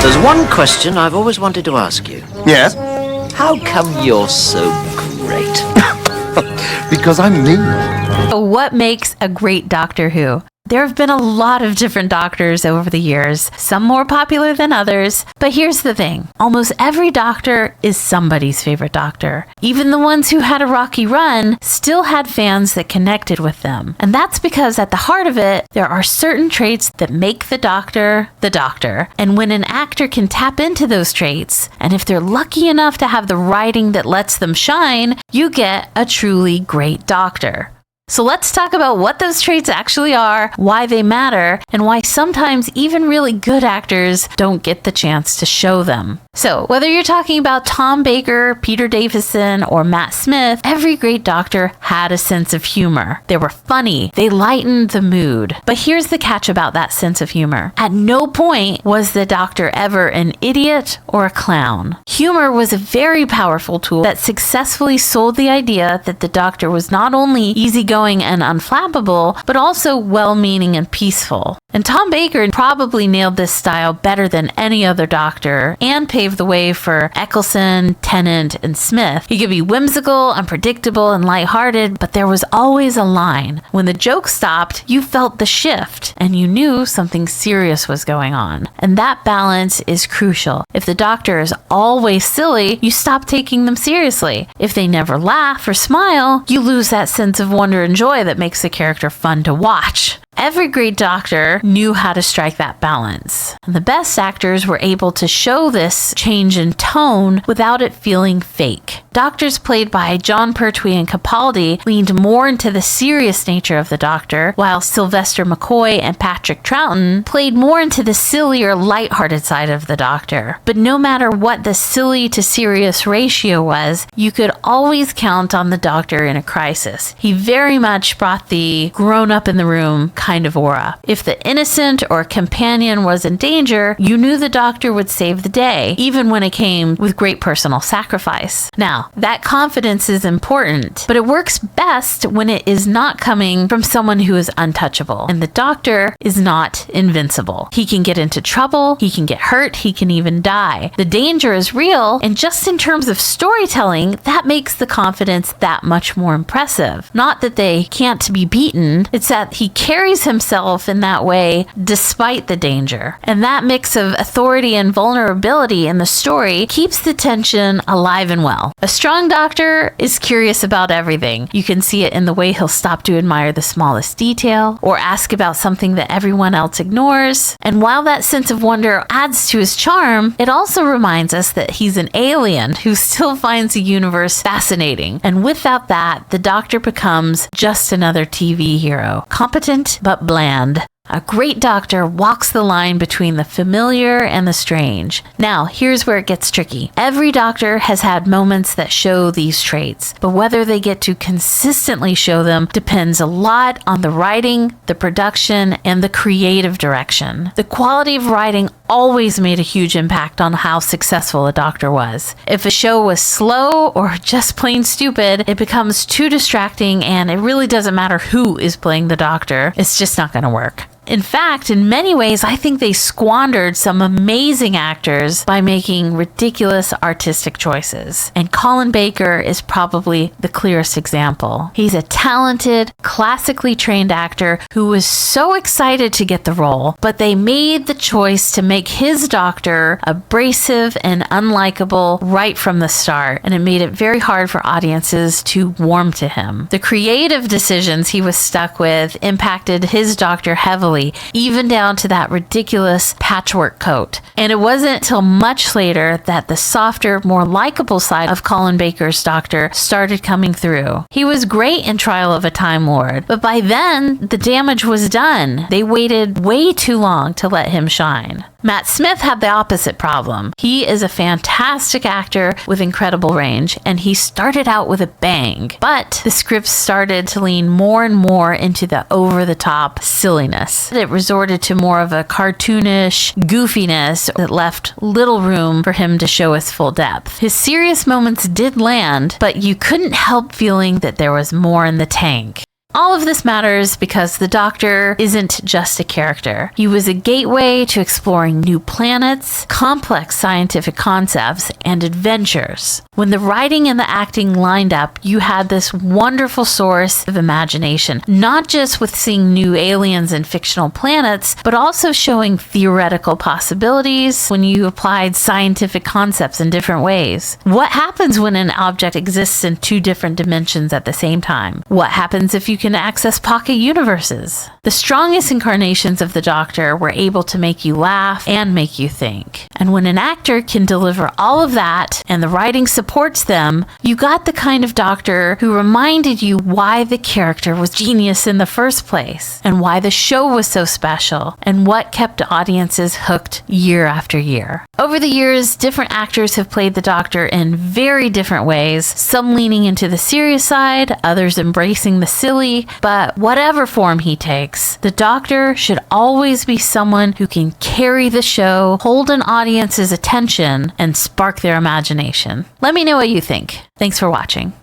There's one question I've always wanted to ask you. Yes? How come you're so great? Because I'm me. What makes a great Doctor Who? There have been a lot of different doctors over the years, some more popular than others. But here's the thing. Almost every doctor is somebody's favorite doctor. Even the ones who had a rocky run still had fans that connected with them. And that's because at the heart of it, there are certain traits that make the Doctor. And when an actor can tap into those traits, and if they're lucky enough to have the writing that lets them shine, you get a truly great Doctor. So let's talk about what those traits actually are, why they matter, and why sometimes even really good actors don't get the chance to show them. So whether you're talking about Tom Baker, Peter Davison, or Matt Smith, every great Doctor had a sense of humor. They were funny. They lightened the mood. But here's the catch about that sense of humor. At no point was the Doctor ever an idiot or a clown. Humor was a very powerful tool that successfully sold the idea that the Doctor was not only easygoing and unflappable, but also well-meaning and peaceful. And Tom Baker probably nailed this style better than any other Doctor and paved the way for Eccleston, Tennant, and Smith. He could be whimsical, unpredictable, and lighthearted, but there was always a line. When the joke stopped, you felt the shift, and you knew something serious was going on. And that balance is crucial. If the Doctor is always silly, you stop taking them seriously. If they never laugh or smile, you lose that sense of wonder and joy that makes the character fun to watch. Every great Doctor knew how to strike that balance. And the best actors were able to show this change in tone without it feeling fake. Doctors played by Jon Pertwee and Capaldi leaned more into the serious nature of the Doctor, while Sylvester McCoy and Patrick Troughton played more into the sillier, lighthearted side of the Doctor. But no matter what the silly to serious ratio was, you could always count on the Doctor in a crisis. He very much brought the grown-up-in-the-room kind of aura. If the innocent or companion was in danger, you knew the Doctor would save the day, even when it came with great personal sacrifice. Now, that confidence is important, but it works best when it is not coming from someone who is untouchable. And the Doctor is not invincible. He can get into trouble, he can get hurt, he can even die. The danger is real, and just in terms of storytelling, that makes the confidence that much more impressive. Not that they can't be beaten, it's that he carries himself in that way despite the danger. And that mix of authority and vulnerability in the story keeps the tension alive and well. A strong Doctor is curious about everything. You can see it in the way he'll stop to admire the smallest detail or ask about something that everyone else ignores. And while that sense of wonder adds to his charm, it also reminds us that he's an alien who still finds the universe fascinating. And without that, the Doctor becomes just another TV hero, competent but bland. A great Doctor walks the line between the familiar and the strange. Now, here's where it gets tricky. Every Doctor has had moments that show these traits, but whether they get to consistently show them depends a lot on the writing, the production, and the creative direction. The quality of writing always made a huge impact on how successful a Doctor was. If a show was slow or just plain stupid, it becomes too distracting and it really doesn't matter who is playing the Doctor. It's just not going to work. In fact, in many ways, I think they squandered some amazing actors by making ridiculous artistic choices. And Colin Baker is probably the clearest example. He's a talented, classically trained actor who was so excited to get the role, but they made the choice to make his Doctor abrasive and unlikable right from the start, and it made it very hard for audiences to warm to him. The creative decisions he was stuck with impacted his Doctor heavily, even down to that ridiculous patchwork coat. And it wasn't until much later that the softer, more likable side of Colin Baker's Doctor started coming through. He was great in Trial of a Time Lord, but by then, the damage was done. They waited way too long to let him shine. Matt Smith had the opposite problem. He is a fantastic actor with incredible range, and he started out with a bang. But the script started to lean more and more into the over-the-top silliness. It resorted to more of a cartoonish goofiness that left little room for him to show his full depth. His serious moments did land, but you couldn't help feeling that there was more in the tank. All of this matters because the Doctor isn't just a character. He was a gateway to exploring new planets, complex scientific concepts, and adventures. When the writing and the acting lined up, you had this wonderful source of imagination, not just with seeing new aliens and fictional planets, but also showing theoretical possibilities when you applied scientific concepts in different ways. What happens when an object exists in two different dimensions at the same time? What happens if you can access pocket universes? The strongest incarnations of the Doctor were able to make you laugh and make you think. And when an actor can deliver all of that and the writing supports them, you got the kind of Doctor who reminded you why the character was genius in the first place, and why the show was so special, and what kept audiences hooked year after year. Over the years, different actors have played the Doctor in very different ways, some leaning into the serious side, others embracing the silly, but whatever form he takes, the Doctor should always be someone who can carry the show, hold an audience's attention, and spark their imagination. Let me know what you think. Thanks for watching.